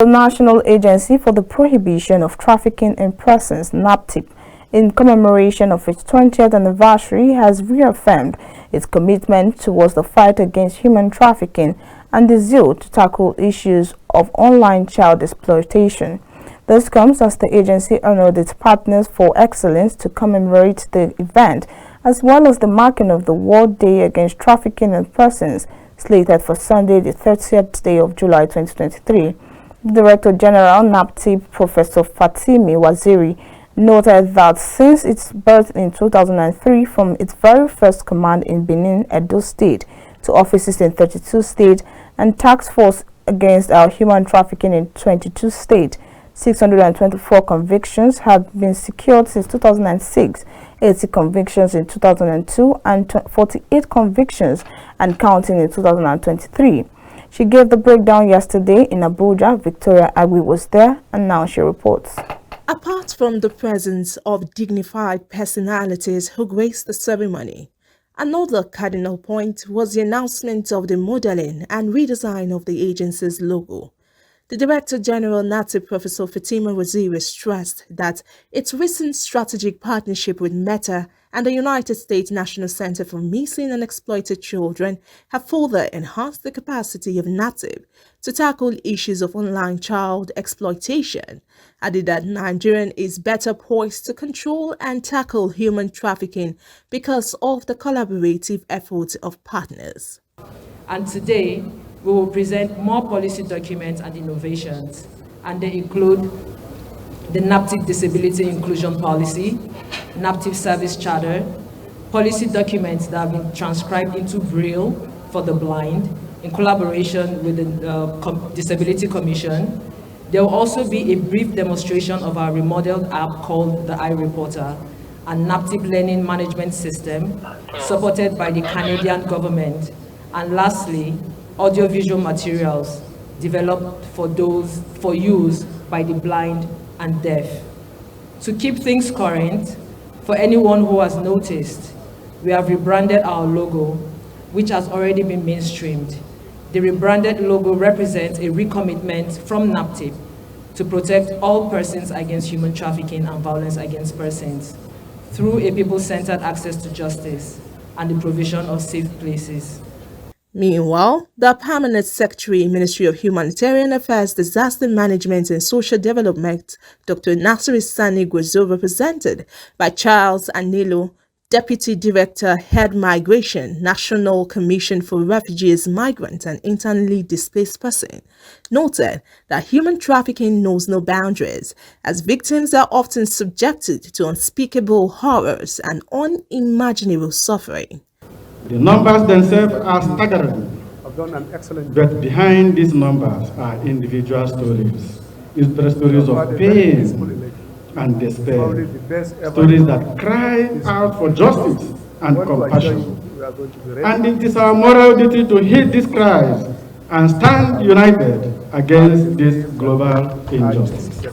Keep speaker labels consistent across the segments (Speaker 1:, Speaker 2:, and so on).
Speaker 1: The National Agency for the Prohibition of Trafficking in Persons, NAPTIP, in commemoration of its 20th anniversary, has reaffirmed its commitment towards the fight against human trafficking and the zeal to tackle issues of online child exploitation. This comes as the agency honored its partners for excellence to commemorate the event, as well as the marking of the World Day Against Trafficking in Persons, slated for Sunday, the 30th day of July 2023. Director General NAPTIP, Professor Fatimi Waziri, noted that since its birth in 2003, from its very first command in Benin, Edo State, to offices in 32 states and task force against human trafficking in 22 states, 624 convictions have been secured since 2006, 80 convictions in 2002, and 48 convictions and counting in 2023. She gave the breakdown yesterday in Abuja. Victoria Agui was there, and now she reports.
Speaker 2: Apart from the presence of dignified personalities who graced the ceremony, another cardinal point was the announcement of the modeling and redesign of the agency's logo. The Director General NAPTIP, Professor Fatima Waziri, stressed that its recent strategic partnership with Meta and the United States National Center for Missing and Exploited Children have further enhanced the capacity of NAPTIP to tackle issues of online child exploitation, added that Nigeria is better poised to control and tackle human trafficking because of the collaborative efforts of partners.
Speaker 3: And today, we will present more policy documents and innovations, and they include the NAPTIP Disability Inclusion Policy, NAPTIP Service Charter, policy documents that have been transcribed into Braille for the blind in collaboration with the Disability Commission. There will also be a brief demonstration of our remodeled app called the iReporter, a NAPTIP learning management system supported by the Canadian government, and lastly, audiovisual materials developed for use by the blind and deaf. To keep things current, for anyone who has noticed, we have rebranded our logo, which has already been mainstreamed. The rebranded logo represents a recommitment from NAPTIP to protect all persons against human trafficking and violence against persons through a people-centered access to justice and the provision of safe places.
Speaker 2: Meanwhile, the Permanent Secretary, Ministry of Humanitarian Affairs, Disaster Management and Social Development, Dr. Nasiri Sani Gwezo, represented by Charles Anilo, Deputy Director, Head Migration, National Commission for Refugees, Migrants and Internally Displaced Persons, noted that human trafficking knows no boundaries, as victims are often subjected to unspeakable horrors and unimaginable suffering.
Speaker 4: The numbers themselves are staggering, but behind these numbers are individual stories. It's the stories of pain and despair, stories that cry out for justice and compassion. And it is our moral duty to heed these cries and stand united against this global injustice.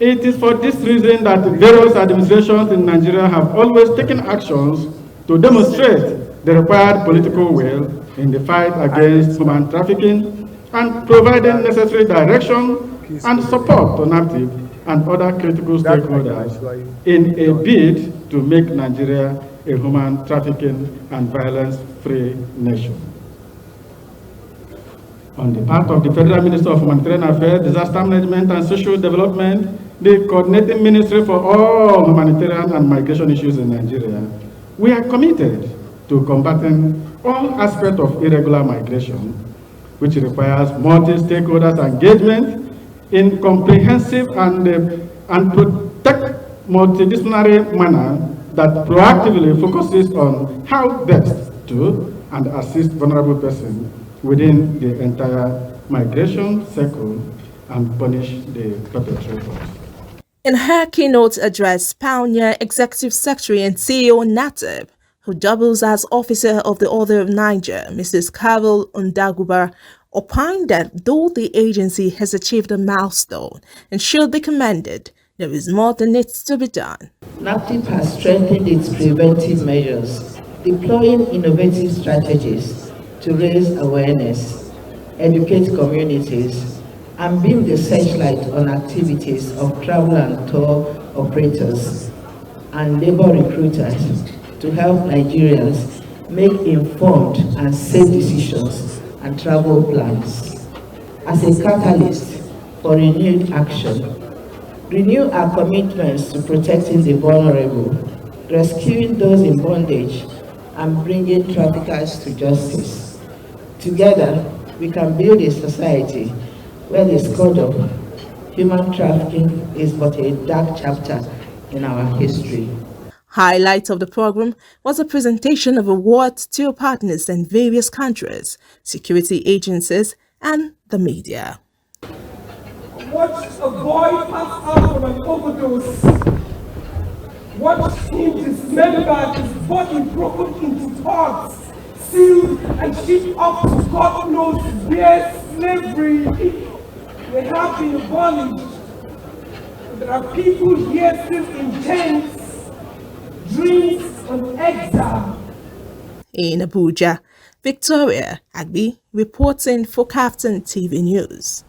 Speaker 4: It is for this reason that various administrations in Nigeria have always taken actions to demonstrate the required political will in the fight against human trafficking and providing necessary direction and support to NAPTIP and other critical stakeholders in a bid to make Nigeria a human trafficking and violence-free nation. On the part of the Federal Minister of Humanitarian Affairs, Disaster Management and Social Development, the coordinating ministry for all humanitarian and migration issues in Nigeria, we are committed to combating all aspects of irregular migration, which requires multi-stakeholders engagement in comprehensive and protect multidisciplinary manner that proactively focuses on how best to and assist vulnerable persons within the entire migration cycle and punish the perpetrators.
Speaker 2: In her keynote address, Pioneer Executive Secretary and CEO NAPTIP, who doubles as Officer of the Order of Niger, Mrs. Carol Ndaguba, opined that though the agency has achieved a milestone and should be commended, there is more that needs to be done.
Speaker 5: NAPTIP has strengthened its preventive measures, deploying innovative strategies to raise awareness, educate communities, and beam the searchlight on activities of travel and tour operators and labor recruiters to help Nigerians make informed and safe decisions and travel plans. As a catalyst for renewed action, renew our commitments to protecting the vulnerable, rescuing those in bondage, and bringing traffickers to justice. Together, we can build a society where the scourge of human trafficking is but a dark chapter in our history.
Speaker 2: Highlight of the program was a presentation of awards to partners in various countries, security agencies, and the media.
Speaker 6: Watch a boy pass out from an overdose. Watch him dismembered, his body broken into parts, sealed and shipped off to God knows where slavery. They have been abolished. There are people here still in chains, dreams on exile.
Speaker 2: In Abuja, Victoria Agbi reporting for KAFTAN TV News.